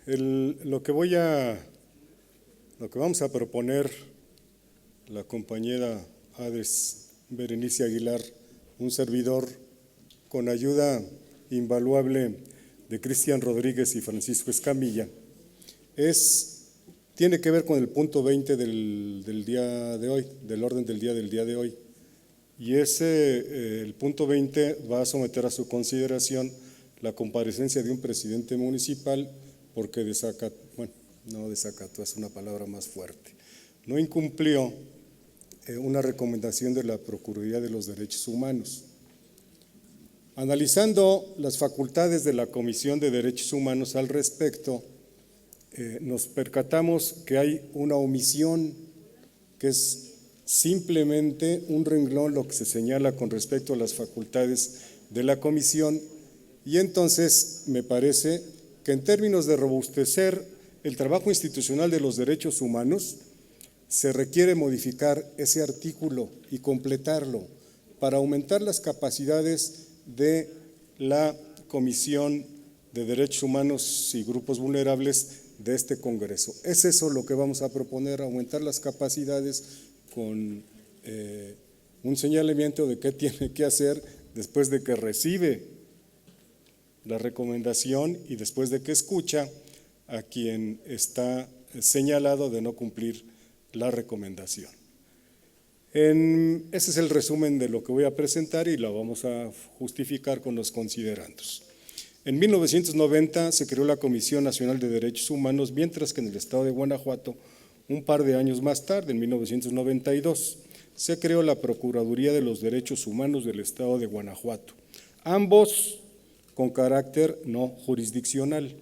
Lo que vamos a proponer, la compañera Ades Berenice Aguilar, un servidor, con ayuda invaluable de Cristian Rodríguez y Francisco Escamilla, tiene que ver con el punto 20 del día de hoy, del orden del día de hoy. Y el punto 20 va a someter a su consideración la comparecencia de un presidente municipal porque no desacató, es una palabra más fuerte, no incumplió una recomendación de la Procuraduría de los Derechos Humanos. Analizando las facultades de la Comisión de Derechos Humanos al respecto, nos percatamos que hay una omisión que es simplemente un renglón lo que se señala con respecto a las facultades de la comisión, y entonces me parece que en términos de robustecer el trabajo institucional de los derechos humanos se requiere modificar ese artículo y completarlo para aumentar las capacidades de la Comisión de Derechos Humanos y Grupos Vulnerables de este Congreso. Es eso lo que vamos a proponer, aumentar las capacidades con un señalamiento de qué tiene que hacer después de que recibe la recomendación y después de que escucha a quien está señalado de no cumplir la recomendación. Ese es el resumen de lo que voy a presentar y lo vamos a justificar con los considerandos. En 1990 se creó la Comisión Nacional de Derechos Humanos, mientras que en el estado de Guanajuato, un par de años más tarde, en 1992, se creó la Procuraduría de los Derechos Humanos del estado de Guanajuato, ambos con carácter no jurisdiccional.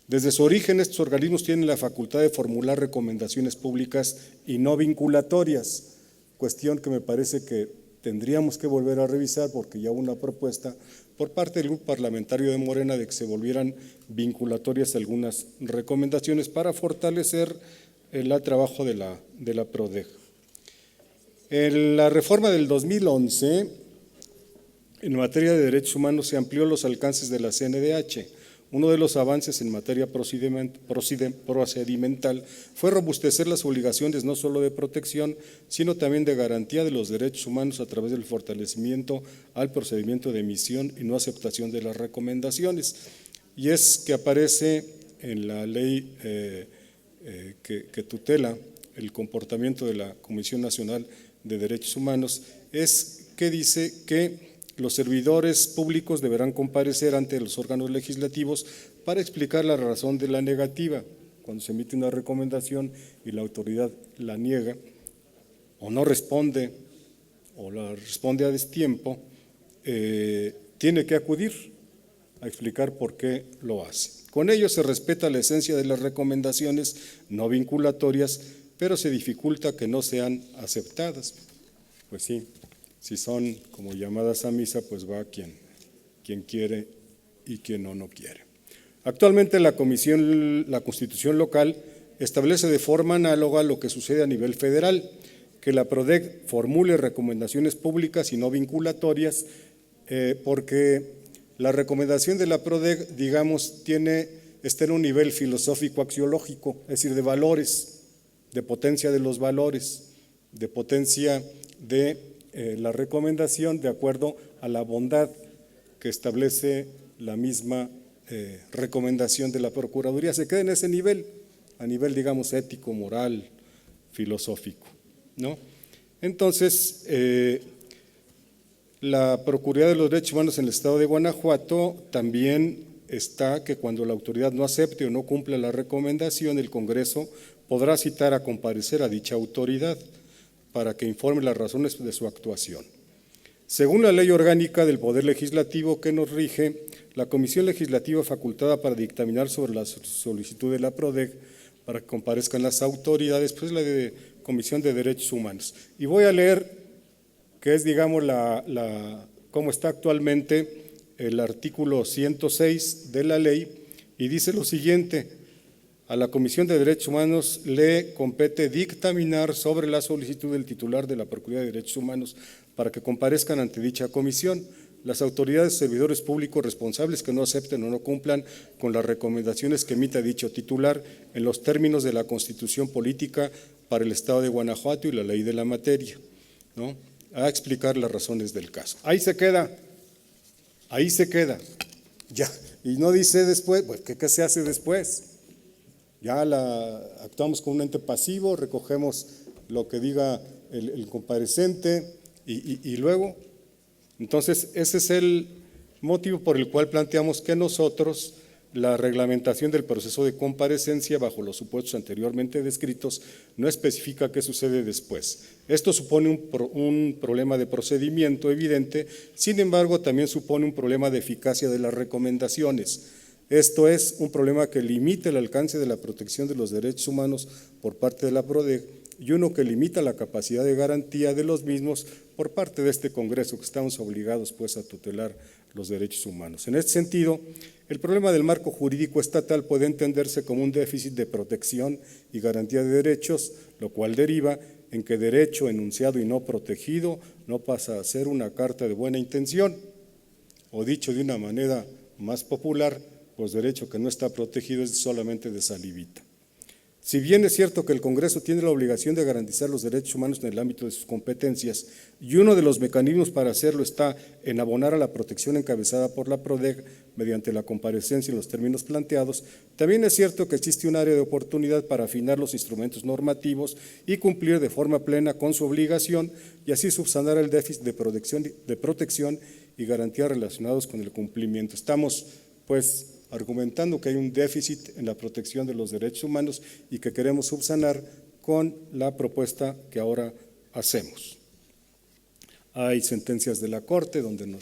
Desde su origen, estos organismos tienen la facultad de formular recomendaciones públicas y no vinculatorias, cuestión que me parece que tendríamos que volver a revisar porque ya hubo una propuesta por parte del grupo parlamentario de Morena de que se volvieran vinculatorias algunas recomendaciones para fortalecer el trabajo de la PRODEG. En la reforma del 2011, en materia de derechos humanos, se amplió los alcances de la CNDH. Uno de los avances en materia procedimental fue robustecer las obligaciones no solo de protección, sino también de garantía de los derechos humanos a través del fortalecimiento al procedimiento de emisión y no aceptación de las recomendaciones. Y es que aparece en la ley que tutela el comportamiento de la Comisión Nacional de Derechos Humanos, es que dice que los servidores públicos deberán comparecer ante los órganos legislativos para explicar la razón de la negativa. Cuando se emite una recomendación y la autoridad la niega o no responde o la responde a destiempo, tiene que acudir a explicar por qué lo hace. Con ello se respeta la esencia de las recomendaciones no vinculatorias, pero se dificulta que no sean aceptadas. Pues sí. Si son como llamadas a misa, pues va quien quiere y quien no quiere. Actualmente la Constitución local establece de forma análoga lo que sucede a nivel federal, que la PRODEG formule recomendaciones públicas y no vinculatorias, porque la recomendación de la PRODEG, digamos, está en un nivel filosófico-axiológico, es decir, de valores, de potencia de los valores, de potencia de la recomendación de acuerdo a la bondad que establece la misma recomendación de la Procuraduría. Se queda en ese nivel, a nivel, digamos, ético, moral, filosófico, ¿no? Entonces, la Procuraduría de los Derechos Humanos en el estado de Guanajuato también está que cuando la autoridad no acepte o no cumpla la recomendación, el Congreso podrá citar a comparecer a dicha autoridad para que informe las razones de su actuación. Según la Ley Orgánica del Poder Legislativo que nos rige, la Comisión Legislativa facultada para dictaminar sobre la solicitud de la PRODEG para que comparezcan las autoridades, pues la de Comisión de Derechos Humanos. Y voy a leer que es, digamos, cómo está actualmente el artículo 106 de la ley, y dice lo siguiente: a la Comisión de Derechos Humanos le compete dictaminar sobre la solicitud del titular de la Procuraduría de Derechos Humanos para que comparezcan ante dicha comisión, las autoridades servidores públicos responsables que no acepten o no cumplan con las recomendaciones que emita dicho titular en los términos de la Constitución Política para el Estado de Guanajuato y la ley de la materia, ¿no? A explicar las razones del caso. Ahí se queda, ya, y no dice después, pues, ¿qué se hace después? Ya actuamos con un ente pasivo, recogemos lo que diga el comparecente y luego, entonces ese es el motivo por el cual planteamos que nosotros la reglamentación del proceso de comparecencia bajo los supuestos anteriormente descritos no especifica qué sucede después. Esto supone un problema de procedimiento evidente, sin embargo también supone un problema de eficacia de las recomendaciones. Esto es un problema que limita el alcance de la protección de los derechos humanos por parte de la PRODEG y uno que limita la capacidad de garantía de los mismos por parte de este Congreso, que estamos obligados pues a tutelar los derechos humanos. En este sentido, el problema del marco jurídico estatal puede entenderse como un déficit de protección y garantía de derechos, lo cual deriva en que derecho enunciado y no protegido no pasa a ser una carta de buena intención, o dicho de una manera más popular, pues derecho que no está protegido es solamente de salivita. Si bien es cierto que el Congreso tiene la obligación de garantizar los derechos humanos en el ámbito de sus competencias, y uno de los mecanismos para hacerlo está en abonar a la protección encabezada por la PRODEG mediante la comparecencia en los términos planteados, también es cierto que existe un área de oportunidad para afinar los instrumentos normativos y cumplir de forma plena con su obligación y así subsanar el déficit de protección y garantía relacionados con el cumplimiento. Estamos, pues, argumentando que hay un déficit en la protección de los derechos humanos y que queremos subsanar con la propuesta que ahora hacemos. Hay sentencias de la Corte donde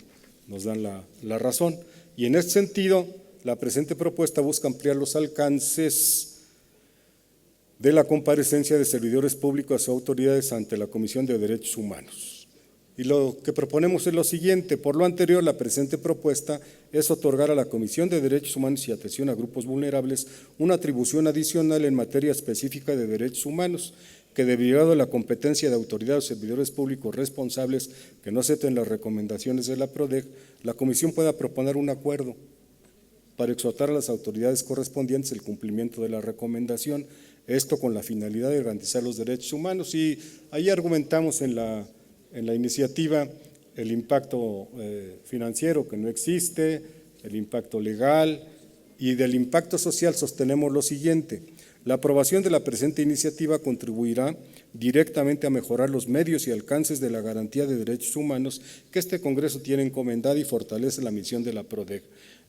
nos dan la razón y en este sentido la presente propuesta busca ampliar los alcances de la comparecencia de servidores públicos o autoridades ante la Comisión de Derechos Humanos. Y lo que proponemos es lo siguiente: por lo anterior, la presente propuesta es otorgar a la Comisión de Derechos Humanos y Atención a Grupos Vulnerables una atribución adicional en materia específica de derechos humanos, que derivado de la competencia de autoridades o servidores públicos responsables que no acepten las recomendaciones de la PRODEG, la Comisión pueda proponer un acuerdo para exhortar a las autoridades correspondientes el cumplimiento de la recomendación, esto con la finalidad de garantizar los derechos humanos. Y ahí argumentamos en la iniciativa el impacto financiero que no existe, el impacto legal, y del impacto social sostenemos lo siguiente: la aprobación de la presente iniciativa contribuirá directamente a mejorar los medios y alcances de la garantía de derechos humanos que este Congreso tiene encomendada y fortalece la misión de la PRODEG.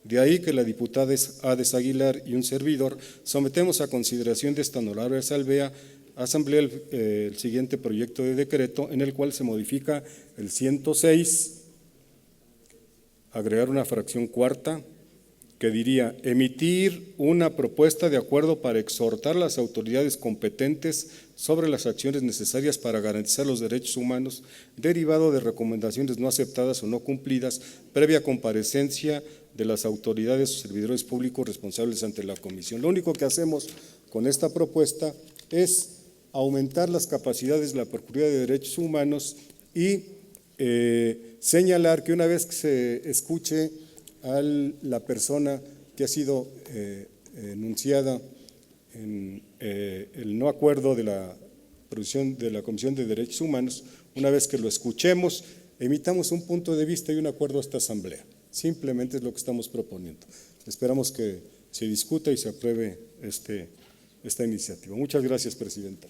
De ahí que la diputada Ades Aguilar y un servidor sometemos a consideración de esta honorable Asamblea el siguiente proyecto de decreto, en el cual se modifica el 106, agregar una fracción cuarta que diría: emitir una propuesta de acuerdo para exhortar a las autoridades competentes sobre las acciones necesarias para garantizar los derechos humanos derivado de recomendaciones no aceptadas o no cumplidas, previa comparecencia de las autoridades o servidores públicos responsables ante la Comisión. Lo único que hacemos con esta propuesta es aumentar las capacidades de la Procuraduría de Derechos Humanos y señalar que una vez que se escuche a la persona que ha sido enunciada en el no acuerdo de la producción de la Comisión de Derechos Humanos, una vez que lo escuchemos, emitamos un punto de vista y un acuerdo a esta Asamblea. Simplemente es lo que estamos proponiendo. Esperamos que se discuta y se apruebe esta iniciativa. Muchas gracias, Presidenta.